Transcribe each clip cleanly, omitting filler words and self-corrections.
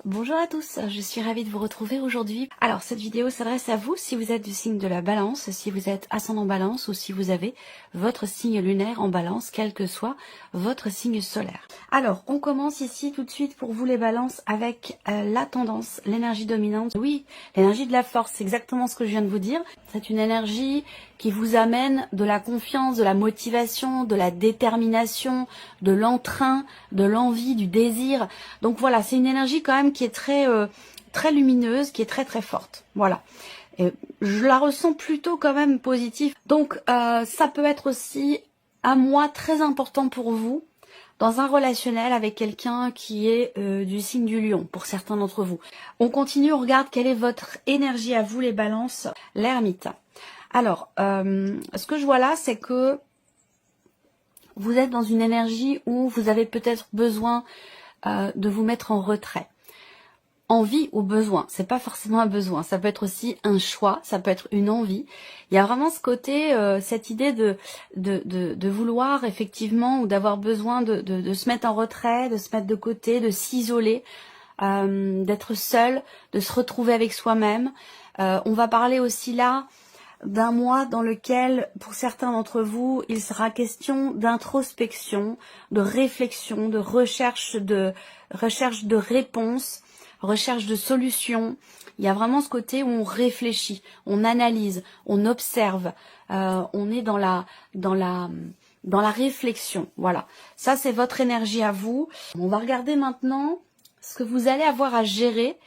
Bonjour à tous, je suis ravie de vous retrouver aujourd'hui. Alors cette vidéo s'adresse à vous si vous êtes du signe de la balance, si vous êtes ascendant balance ou si vous avez votre signe lunaire en balance, quel que soit votre signe solaire. Alors on commence ici tout de suite pour vous les balances avec la tendance, l'énergie dominante. Oui, l'énergie de la force, c'est exactement ce que je viens de vous dire. C'est une énergie qui vous amène de la confiance, de la motivation, de la détermination, de l'entrain, de l'envie, du désir. Donc voilà, c'est une énergie quand même qui est très lumineuse, qui est très forte. Voilà. Et je la ressens plutôt quand même positive. Donc ça peut être aussi un mois très important pour vous dans un relationnel avec quelqu'un qui est du signe du lion, pour certains d'entre vous. On continue, on regarde quelle est votre énergie à vous les balances, l'ermite. Alors, ce que je vois là, c'est que vous êtes dans une énergie où vous avez peut-être besoin de vous mettre en retrait. Envie ou besoin, c'est pas forcément un besoin, ça peut être aussi un choix, ça peut être une envie. Il y a vraiment ce côté, cette idée de vouloir effectivement ou d'avoir besoin de se mettre en retrait, de se mettre de côté, de s'isoler, d'être seul, de se retrouver avec soi-même. On va parler aussi là d'un mois dans lequel, pour certains d'entre vous, il sera question d'introspection, de réflexion, de recherche de réponses, recherche de solutions. Il y a vraiment ce côté où on réfléchit, on analyse, on observe, on est dans la réflexion. Voilà, ça c'est votre énergie à vous. On va regarder maintenant ce que vous allez avoir à gérer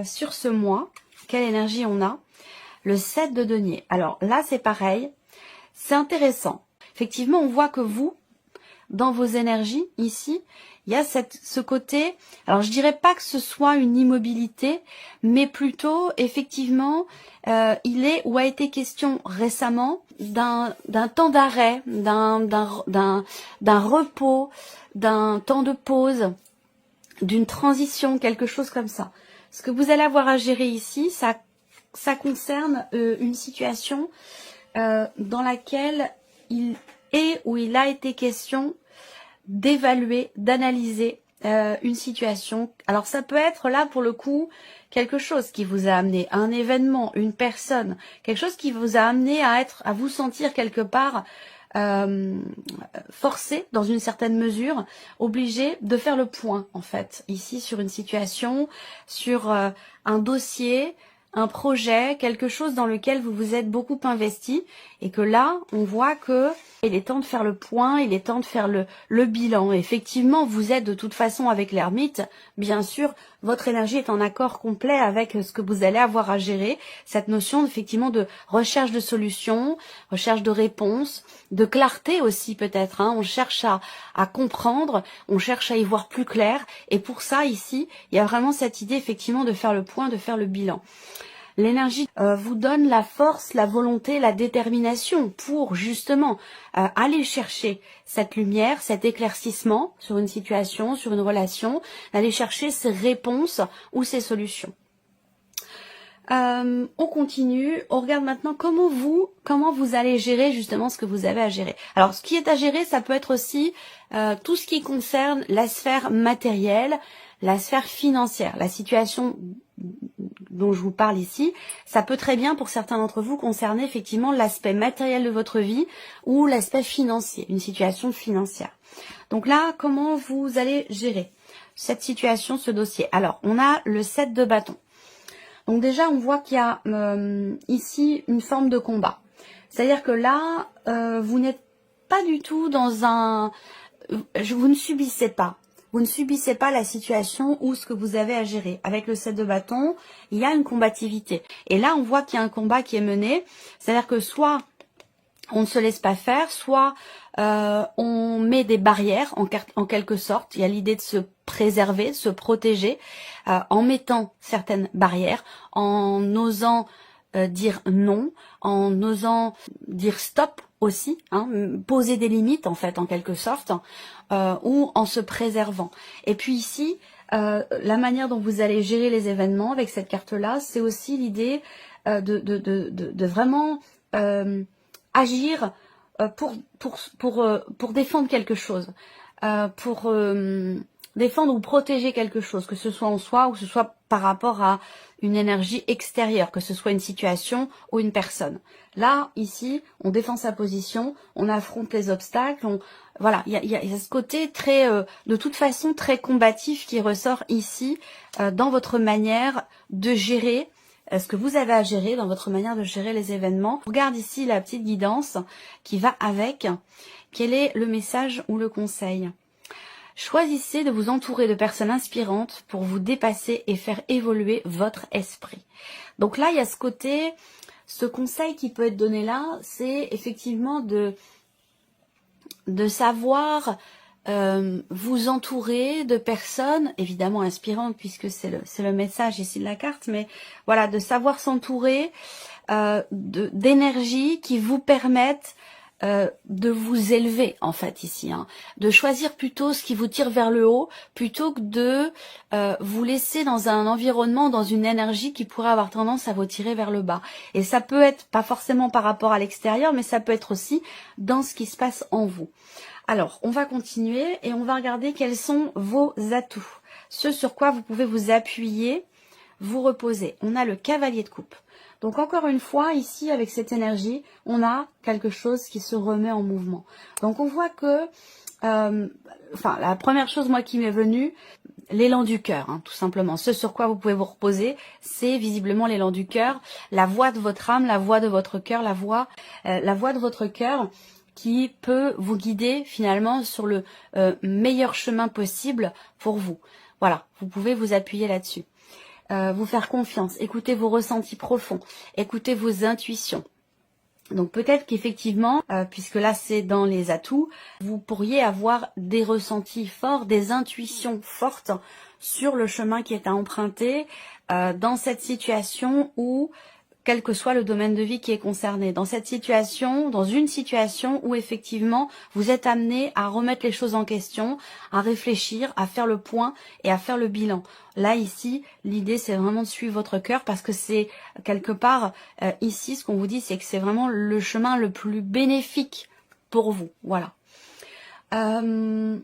sur ce mois. Quelle énergie on a? Le 7 de denier. Alors là, c'est pareil. C'est intéressant. Effectivement, on voit que vous, dans vos énergies, ici, il y a ce côté, alors je dirais pas que ce soit une immobilité, mais plutôt, effectivement, il est ou a été question récemment d'un temps d'arrêt, d'un repos, d'un temps de pause, d'une transition, quelque chose comme ça. Ce que vous allez avoir à gérer ici, ça concerne une situation dans laquelle il est ou il a été question d'évaluer, d'analyser une situation. Alors ça peut être là pour le coup quelque chose qui vous a amené, un événement, une personne, quelque chose qui vous a amené à vous sentir quelque part forcé dans une certaine mesure, obligé de faire le point en fait, ici sur une situation, sur un dossier, un projet, quelque chose dans lequel vous vous êtes beaucoup investi et que là, on voit que il est temps de faire le point, il est temps de faire le bilan. Effectivement, vous êtes de toute façon avec l'ermite, bien sûr, votre énergie est en accord complet avec ce que vous allez avoir à gérer, cette notion effectivement de recherche de solutions, recherche de réponses, de clarté aussi peut-être, hein. On cherche à comprendre, on cherche à y voir plus clair et pour ça ici, il y a vraiment cette idée effectivement de faire le point, de faire le bilan. L'énergie vous donne la force, la volonté, la détermination pour justement aller chercher cette lumière, cet éclaircissement sur une situation, sur une relation, aller chercher ces réponses ou ces solutions. On continue, on regarde maintenant comment vous allez gérer justement ce que vous avez à gérer. Alors ce qui est à gérer, ça peut être aussi tout ce qui concerne la sphère matérielle, la sphère financière, la situation dont je vous parle ici, ça peut très bien pour certains d'entre vous concerner effectivement l'aspect matériel de votre vie ou l'aspect financier, une situation financière. Donc là, comment vous allez gérer cette situation, ce dossier? Alors, on a le 7 de bâton. Donc déjà, on voit qu'il y a ici une forme de combat. C'est-à-dire que là, vous n'êtes pas du tout dans un... Vous ne subissez pas. Vous ne subissez pas la situation ou ce que vous avez à gérer. Avec le 7 de bâton, il y a une combativité. Et là, on voit qu'il y a un combat qui est mené. C'est-à-dire que soit on ne se laisse pas faire, soit on met des barrières en quelque sorte. Il y a l'idée de se préserver, se protéger, en mettant certaines barrières, en osant dire non, en osant dire stop aussi, hein, poser des limites en fait en quelque sorte, ou en se préservant. Et puis ici, la manière dont vous allez gérer les événements avec cette carte-là, c'est aussi l'idée de vraiment agir pour défendre quelque chose, pour défendre ou protéger quelque chose, que ce soit en soi ou que ce soit par rapport à une énergie extérieure, que ce soit une situation ou une personne. Là, ici, on défend sa position, on affronte les obstacles, voilà, il y a ce côté très, de toute façon, très combatif qui ressort ici dans votre manière de gérer ce que vous avez à gérer, dans votre manière de gérer les événements. Regarde ici la petite guidance qui va avec. Quel est le message ou le conseil ? Choisissez de vous entourer de personnes inspirantes pour vous dépasser et faire évoluer votre esprit. Donc là, il y a ce côté, ce conseil qui peut être donné là, c'est effectivement de savoir vous entourer de personnes, évidemment inspirantes, puisque c'est le message ici de la carte, mais voilà, de savoir s'entourer d'énergie qui vous permettent de vous élever en fait ici, hein, de choisir plutôt ce qui vous tire vers le haut plutôt que de vous laisser dans un environnement, dans une énergie qui pourrait avoir tendance à vous tirer vers le bas. Et ça peut être pas forcément par rapport à l'extérieur, mais ça peut être aussi dans ce qui se passe en vous. Alors, on va continuer et on va regarder quels sont vos atouts, ce sur quoi vous pouvez vous appuyer, vous reposer. On a le cavalier de coupe. Donc encore une fois, ici, avec cette énergie, on a quelque chose qui se remet en mouvement. Donc on voit que, la première chose, moi, qui m'est venue, l'élan du cœur, hein, tout simplement. Ce sur quoi vous pouvez vous reposer, c'est visiblement l'élan du cœur, la voix de votre âme, la voix de votre cœur, la voix de votre cœur qui peut vous guider finalement sur le meilleur chemin possible pour vous. Voilà, vous pouvez vous appuyer là-dessus. Vous faire confiance, écoutez vos ressentis profonds, écoutez vos intuitions. Donc peut-être qu'effectivement, puisque là c'est dans les atouts, vous pourriez avoir des ressentis forts, des intuitions fortes sur le chemin qui est à emprunter dans cette situation où, quel que soit le domaine de vie qui est concerné, dans une situation où effectivement vous êtes amené à remettre les choses en question, à réfléchir, à faire le point et à faire le bilan. Là, ici, l'idée c'est vraiment de suivre votre cœur parce que c'est quelque part, ici, ce qu'on vous dit, c'est que c'est vraiment le chemin le plus bénéfique pour vous. Voilà. On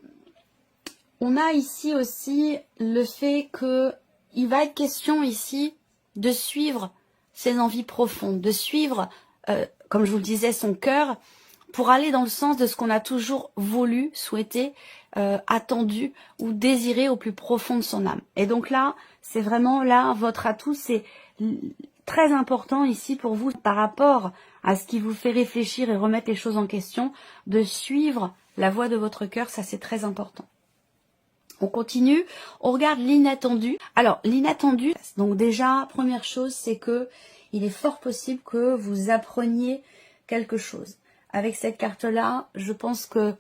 a ici aussi le fait que il va être question ici de suivre ses envies profondes, de suivre, comme je vous le disais, son cœur, pour aller dans le sens de ce qu'on a toujours voulu, souhaité, attendu ou désiré au plus profond de son âme. Et donc là, c'est vraiment là, votre atout, c'est très important ici pour vous par rapport à ce qui vous fait réfléchir et remettre les choses en question, de suivre la voie de votre cœur, ça c'est très important. On continue, on regarde l'inattendu. Alors, l'inattendu, donc déjà, première chose, c'est que il est fort possible que vous appreniez quelque chose. Avec cette carte-là, je pense que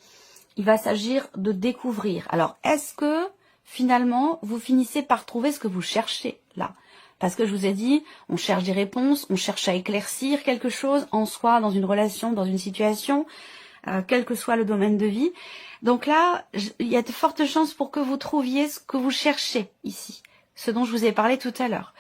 il va s'agir de découvrir. Alors, est-ce que, finalement, vous finissez par trouver ce que vous cherchez, là ? Parce que je vous ai dit, on cherche des réponses, on cherche à éclaircir quelque chose en soi, dans une relation, dans une situation, quel que soit le domaine de vie. Donc là, il y a de fortes chances pour que vous trouviez ce que vous cherchez ici, ce dont je vous ai parlé tout à l'heure.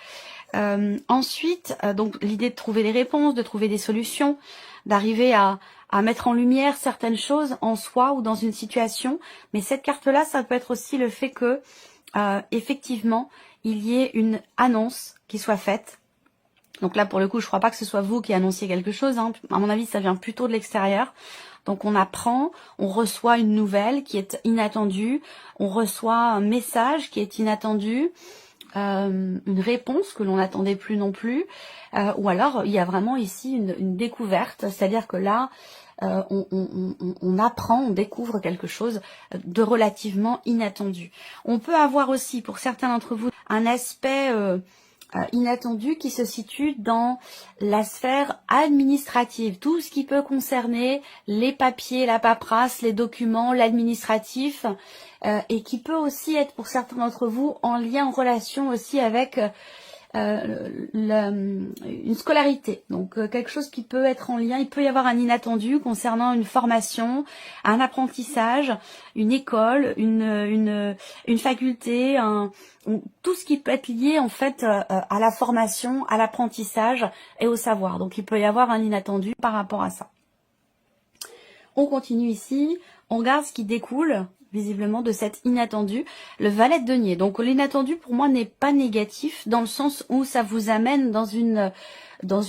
Ensuite, donc l'idée de trouver des réponses, de trouver des solutions, d'arriver à mettre en lumière certaines choses en soi ou dans une situation. Mais cette carte-là, ça peut être aussi le fait que, effectivement, il y ait une annonce qui soit faite. Donc là, pour le coup, je ne crois pas que ce soit vous qui annonciez quelque chose, hein. À mon avis, ça vient plutôt de l'extérieur. Donc on apprend, on reçoit une nouvelle qui est inattendue, on reçoit un message qui est inattendu, une réponse que l'on n'attendait plus non plus, ou alors il y a vraiment ici une découverte, c'est-à-dire que là, on apprend, on découvre quelque chose de relativement inattendu. On peut avoir aussi, pour certains d'entre vous, un aspect inattendu qui se situe dans la sphère administrative, tout ce qui peut concerner les papiers, la paperasse, les documents, l'administratif, et qui peut aussi être pour certains d'entre vous en lien, en relation aussi avec une scolarité, donc quelque chose qui peut être en lien, il peut y avoir un inattendu concernant une formation, un apprentissage, une école, une faculté, tout ce qui peut être lié en fait à la formation, à l'apprentissage et au savoir. Donc il peut y avoir un inattendu par rapport à ça. On continue ici, on regarde ce qui découle visiblement, de cet inattendu, le valet de denier. Donc l'inattendu pour moi n'est pas négatif dans le sens où ça vous amène dans une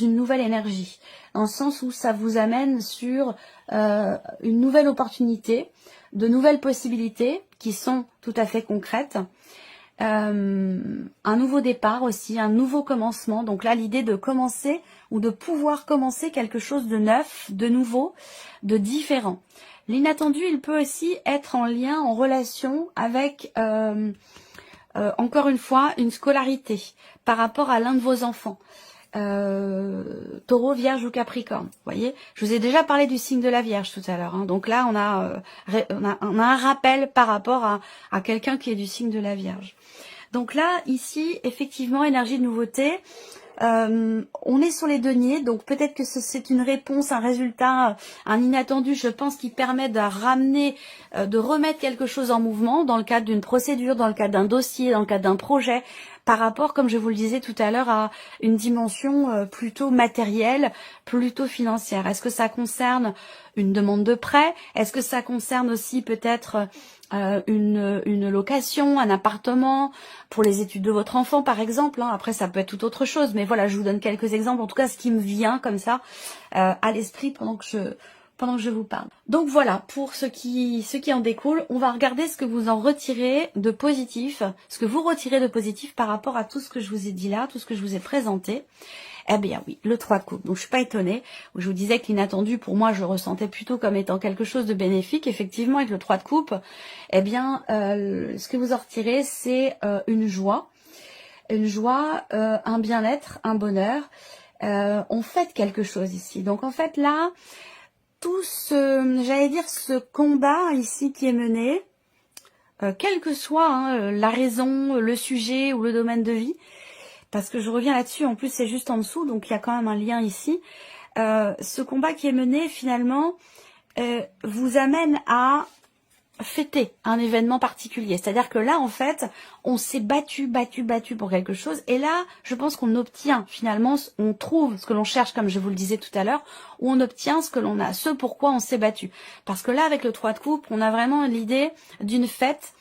nouvelle énergie, dans le sens où ça vous amène sur une nouvelle opportunité, de nouvelles possibilités qui sont tout à fait concrètes. Un nouveau départ aussi, un nouveau commencement. Donc là, l'idée de commencer ou de pouvoir commencer quelque chose de neuf, de nouveau, de différent. L'inattendu, il peut aussi être en lien, en relation avec, encore une fois, une scolarité par rapport à l'un de vos enfants. Taureau, Vierge ou Capricorne. Vous voyez, je vous ai déjà parlé du signe de la Vierge tout à l'heure. Hein. Donc là, on a un rappel par rapport à quelqu'un qui est du signe de la Vierge. Donc là, ici, effectivement, énergie de nouveauté. On est sur les deniers, donc peut-être que c'est une réponse, un résultat, un inattendu, je pense, qui permet de ramener, de remettre quelque chose en mouvement dans le cadre d'une procédure, dans le cadre d'un dossier, dans le cadre d'un projet, par rapport, comme je vous le disais tout à l'heure, à une dimension plutôt matérielle, plutôt financière. Est-ce que ça concerne une demande de prêt? Est-ce que ça concerne aussi peut-être une location, un appartement pour les études de votre enfant par exemple, hein. Après ça peut être tout autre chose, mais voilà, je vous donne quelques exemples, en tout cas ce qui me vient comme ça à l'esprit pendant que je vous parle. Donc voilà, pour ce qui en découle, on va regarder ce que vous en retirez de positif, ce que vous retirez de positif par rapport à tout ce que je vous ai dit là, tout ce que je vous ai présenté. Eh bien oui, le 3 de coupe. Donc je suis pas étonnée. Je vous disais que l'inattendu, pour moi, je le ressentais plutôt comme étant quelque chose de bénéfique. Effectivement, avec le 3 de coupe, eh bien, ce que vous en retirez, c'est une joie, un bien-être, un bonheur. On fête quelque chose ici. Donc en fait là, tout ce combat ici qui est mené, quelle que soit la raison, le sujet ou le domaine de vie, parce que je reviens là-dessus, en plus c'est juste en dessous, donc il y a quand même un lien ici. Ce combat qui est mené, finalement, vous amène à fêter un événement particulier. C'est-à-dire que là, en fait, on s'est battu pour quelque chose. Et là, je pense qu'on obtient, finalement, on trouve ce que l'on cherche, comme je vous le disais tout à l'heure, ou on obtient ce que l'on a, ce pourquoi on s'est battu. Parce que là, avec le 3 de coupe, on a vraiment l'idée d'une fête,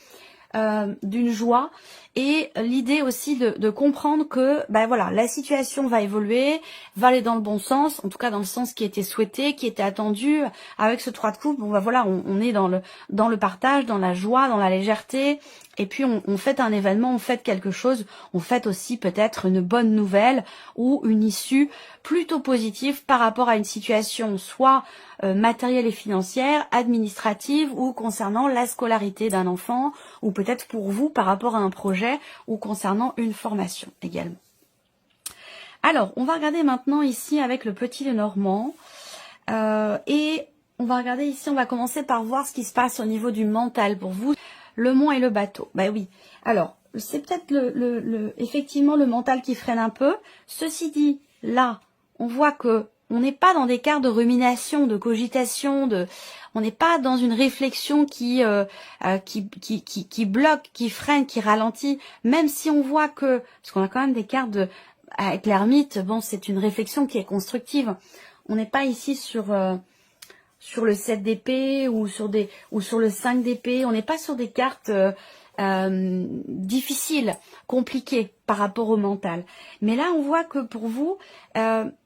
d'une joie, et l'idée aussi de comprendre que ben voilà, la situation va évoluer, va aller dans le bon sens, en tout cas dans le sens qui était souhaité, qui était attendu. Avec ce 3 de coupe, bon ben voilà, on est dans le partage, dans la joie, dans la légèreté, et puis on fête un événement, on fête quelque chose, on fête aussi peut-être une bonne nouvelle ou une issue plutôt positive par rapport à une situation soit matérielle et financière, administrative, ou concernant la scolarité d'un enfant, ou peut-être pour vous par rapport à un projet, ou concernant une formation également. Alors, on va regarder maintenant ici avec le petit Lenormand, et on va regarder ici, on va commencer par voir ce qui se passe au niveau du mental pour vous. Le mont et le bateau, ben oui. Alors, c'est peut-être effectivement le mental qui freine un peu. Ceci dit, là, on voit que on n'est pas dans des quarts de rumination, de cogitation, on n'est pas dans une réflexion qui bloque, qui freine, qui ralentit. Même si on voit que, parce qu'on a quand même des cartes avec l'ermite, bon, c'est une réflexion qui est constructive. On n'est pas ici sur le 7 d'épée ou sur le 5 d'épée. On n'est pas sur des cartes difficiles, compliquées par rapport au mental. Mais là, on voit que pour vous,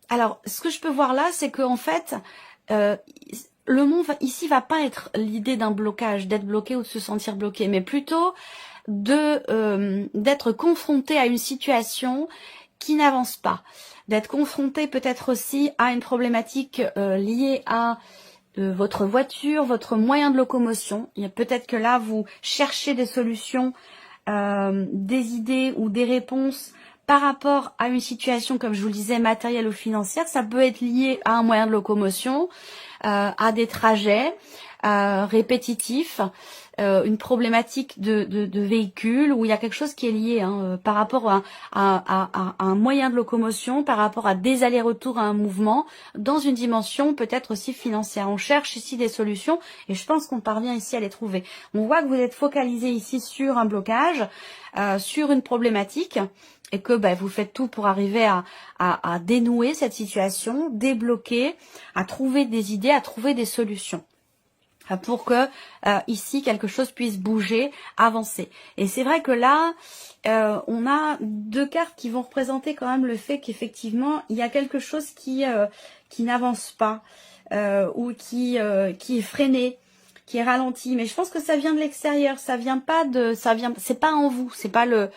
alors, ce que je peux voir là, c'est qu'en fait, le monde ici va pas être l'idée d'un blocage, d'être bloqué ou de se sentir bloqué, mais plutôt d'être confronté à une situation qui n'avance pas, d'être confronté peut-être aussi à une problématique liée à votre voiture, votre moyen de locomotion. Il y a peut-être que là, vous cherchez des solutions, des idées ou des réponses par rapport à une situation, comme je vous le disais, matérielle ou financière. Ça peut être lié à un moyen de locomotion, à des trajets répétitifs, une problématique de véhicule, où il y a quelque chose qui est lié par rapport à un moyen de locomotion, par rapport à des allers-retours, à un mouvement, dans une dimension peut-être aussi financière. On cherche ici des solutions et je pense qu'on parvient ici à les trouver. On voit que vous êtes focalisé ici sur un blocage, sur une problématique, et que vous faites tout pour arriver à dénouer cette situation, débloquer, à trouver des idées, à trouver des solutions. pour que ici quelque chose puisse bouger, avancer. Et c'est vrai que là, on a deux cartes qui vont représenter quand même le fait qu'effectivement il y a quelque chose qui n'avance pas ou qui est freiné, qui est ralenti. Mais je pense que ça vient de l'extérieur, ça vient pas de, c'est pas en vous, c'est pas le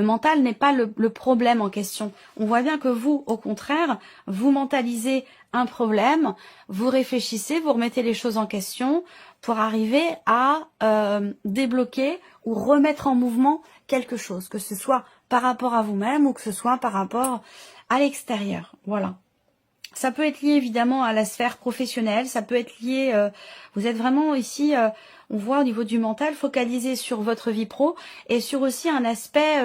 mental n'est pas le problème en question. On voit bien que vous, au contraire, vous mentalisez un problème, vous réfléchissez, vous remettez les choses en question pour arriver à débloquer ou remettre en mouvement quelque chose, que ce soit par rapport à vous-même ou que ce soit par rapport à l'extérieur. Voilà. Ça peut être lié évidemment à la sphère professionnelle, ça peut être lié, vous êtes vraiment ici, on voit au niveau du mental, focalisé sur votre vie pro et sur aussi un aspect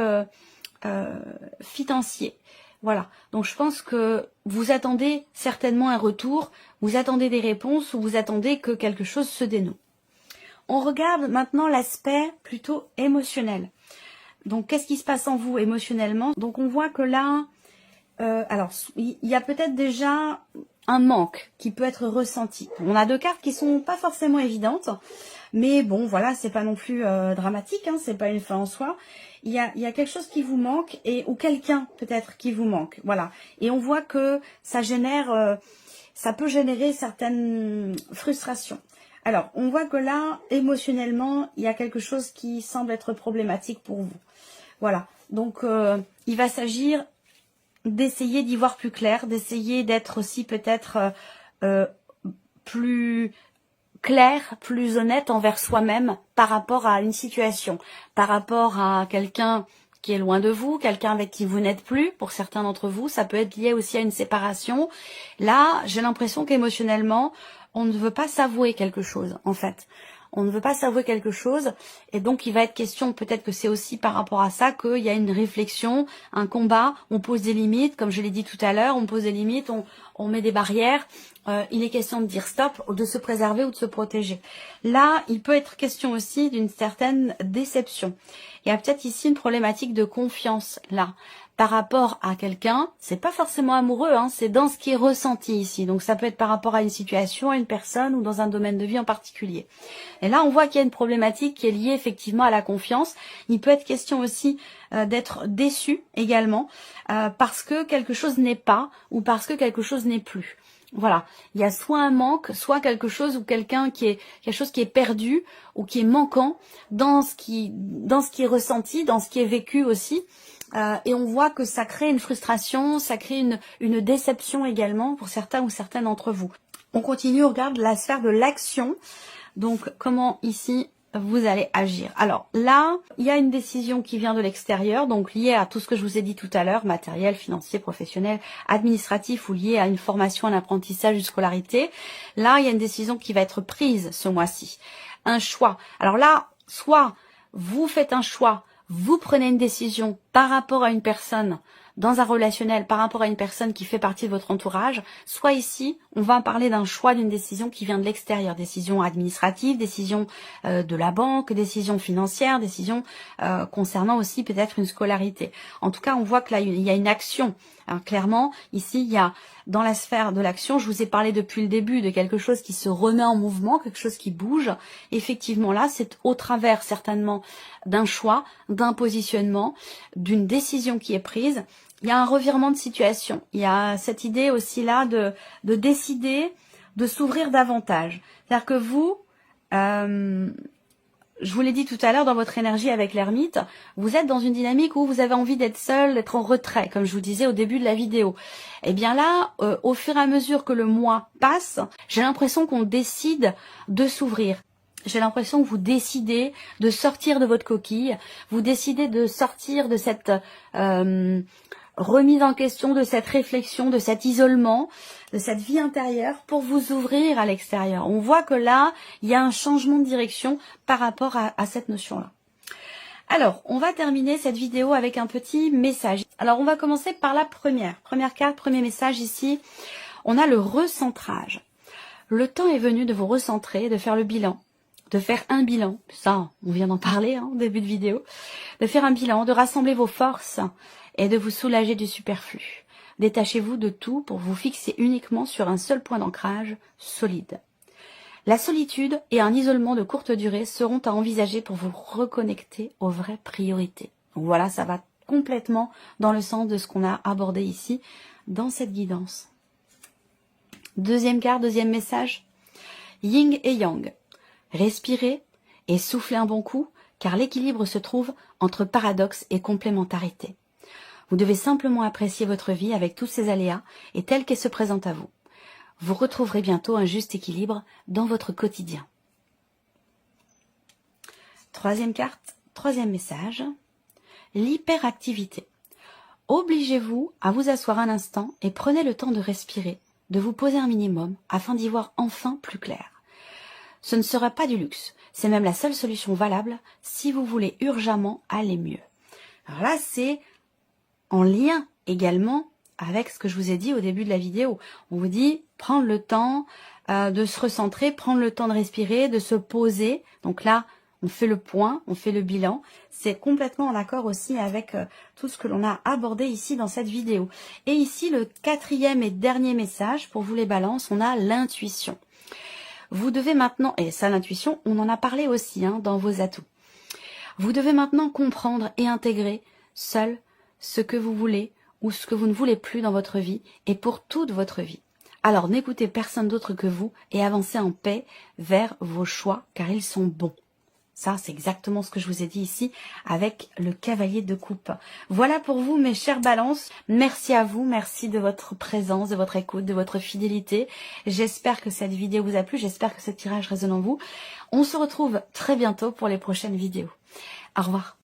financier. Voilà, donc je pense que vous attendez certainement un retour, vous attendez des réponses ou vous attendez que quelque chose se dénoue. On regarde maintenant l'aspect plutôt émotionnel. Donc qu'est-ce qui se passe en vous émotionnellement? Donc on voit que là, alors, il y a peut-être déjà un manque qui peut être ressenti. On a deux cartes qui sont pas forcément évidentes, mais bon, voilà, c'est pas non plus dramatique, hein, c'est pas une fin en soi. Il y a quelque chose qui vous manque ou quelqu'un peut-être qui vous manque, voilà. Et on voit que ça génère, ça peut générer certaines frustrations. Alors, on voit que là, émotionnellement, il y a quelque chose qui semble être problématique pour vous. Voilà. Donc, il va s'agir d'essayer d'y voir plus clair, d'essayer d'être aussi peut-être plus clair, plus honnête envers soi-même par rapport à une situation, par rapport à quelqu'un qui est loin de vous, quelqu'un avec qui vous n'êtes plus, pour certains d'entre vous, ça peut être lié aussi à une séparation. Là, j'ai l'impression qu'émotionnellement, on ne veut pas s'avouer quelque chose, en fait. On ne veut pas s'avouer quelque chose et donc il va être question, peut-être que c'est aussi par rapport à ça qu'il y a une réflexion, un combat, on pose des limites, comme je l'ai dit tout à l'heure, on pose des limites, on met des barrières, il est question de dire stop, de se préserver ou de se protéger. Là, il peut être question aussi d'une certaine déception. Il y a peut-être ici une problématique de confiance, là. Par rapport à quelqu'un, c'est pas forcément amoureux, hein, c'est dans ce qui est ressenti ici. Donc ça peut être par rapport à une situation, à une personne ou dans un domaine de vie en particulier. Et là, on voit qu'il y a une problématique qui est liée effectivement à la confiance. Il peut être question aussi d'être déçu également parce que quelque chose n'est pas ou parce que quelque chose n'est plus. Voilà, il y a soit un manque, soit quelque chose ou quelque chose qui est perdu ou qui est manquant dans ce qui est ressenti, dans ce qui est vécu aussi. Et on voit que ça crée une frustration, ça crée une déception également pour certains ou certaines d'entre vous. On continue, on regarde la sphère de l'action. Donc, comment ici vous allez agir. Alors là, il y a une décision qui vient de l'extérieur, donc liée à tout ce que je vous ai dit tout à l'heure, matériel, financier, professionnel, administratif ou lié à une formation, un apprentissage, une scolarité. Là, il y a une décision qui va être prise ce mois-ci. Un choix. Alors là, soit vous faites un choix, vous prenez une décision par rapport à une personne dans un relationnel, par rapport à une personne qui fait partie de votre entourage, soit ici, on va parler d'un choix, d'une décision qui vient de l'extérieur, décision administrative, décision de la banque, décision financière, décision concernant aussi peut-être une scolarité. En tout cas, on voit que là, il y a une action. Hein, clairement, ici, il y a dans la sphère de l'action, je vous ai parlé depuis le début de quelque chose qui se remet en mouvement, quelque chose qui bouge. Effectivement, là, c'est au travers certainement d'un choix, d'un positionnement, d'une décision qui est prise. Il y a un revirement de situation. Il y a cette idée aussi là de décider de s'ouvrir davantage. C'est-à-dire que vous, je vous l'ai dit tout à l'heure, dans votre énergie avec l'ermite, vous êtes dans une dynamique où vous avez envie d'être seul, d'être en retrait, comme je vous disais au début de la vidéo. Et bien là, au fur et à mesure que le mois passe, j'ai l'impression qu'on décide de s'ouvrir. J'ai l'impression que vous décidez de sortir de votre coquille, vous décidez de sortir de cette remise en question, de cette réflexion, de cet isolement, de cette vie intérieure pour vous ouvrir à l'extérieur. On voit que là, il y a un changement de direction par rapport à cette notion-là. Alors, on va terminer cette vidéo avec un petit message. Alors, on va commencer par la première carte, premier message ici. On a le recentrage. Le temps est venu de vous recentrer, de faire le bilan. De faire un bilan, ça on vient d'en parler au début de vidéo, de faire un bilan, de rassembler vos forces et de vous soulager du superflu. Détachez-vous de tout pour vous fixer uniquement sur un seul point d'ancrage solide. La solitude et un isolement de courte durée seront à envisager pour vous reconnecter aux vraies priorités. Voilà, ça va complètement dans le sens de ce qu'on a abordé ici dans cette guidance. Deuxième carte, deuxième message. Yin et Yang. Respirez et soufflez un bon coup, car l'équilibre se trouve entre paradoxe et complémentarité. Vous devez simplement apprécier votre vie avec tous ses aléas et telle qu'elle se présente à vous. Vous retrouverez bientôt un juste équilibre dans votre quotidien. Troisième carte, troisième message. L'hyperactivité. Obligez-vous à vous asseoir un instant et prenez le temps de respirer, de vous poser un minimum afin d'y voir enfin plus clair. Ce ne sera pas du luxe, c'est même la seule solution valable si vous voulez urgemment aller mieux. Alors là, c'est en lien également avec ce que je vous ai dit au début de la vidéo. On vous dit prendre le temps de se recentrer, prendre le temps de respirer, de se poser. Donc là, on fait le point, on fait le bilan. C'est complètement en accord aussi avec tout ce que l'on a abordé ici dans cette vidéo. Et ici, le quatrième et dernier message pour vous les balances, on a l'intuition. Vous devez maintenant, et ça l'intuition, on en a parlé aussi dans vos atouts. Vous devez maintenant comprendre et intégrer seul ce que vous voulez ou ce que vous ne voulez plus dans votre vie et pour toute votre vie. Alors n'écoutez personne d'autre que vous et avancez en paix vers vos choix car ils sont bons. Ça, c'est exactement ce que je vous ai dit ici avec le cavalier de coupe. Voilà pour vous, mes chères balances. Merci à vous, merci de votre présence, de votre écoute, de votre fidélité. J'espère que cette vidéo vous a plu, j'espère que ce tirage résonne en vous. On se retrouve très bientôt pour les prochaines vidéos. Au revoir.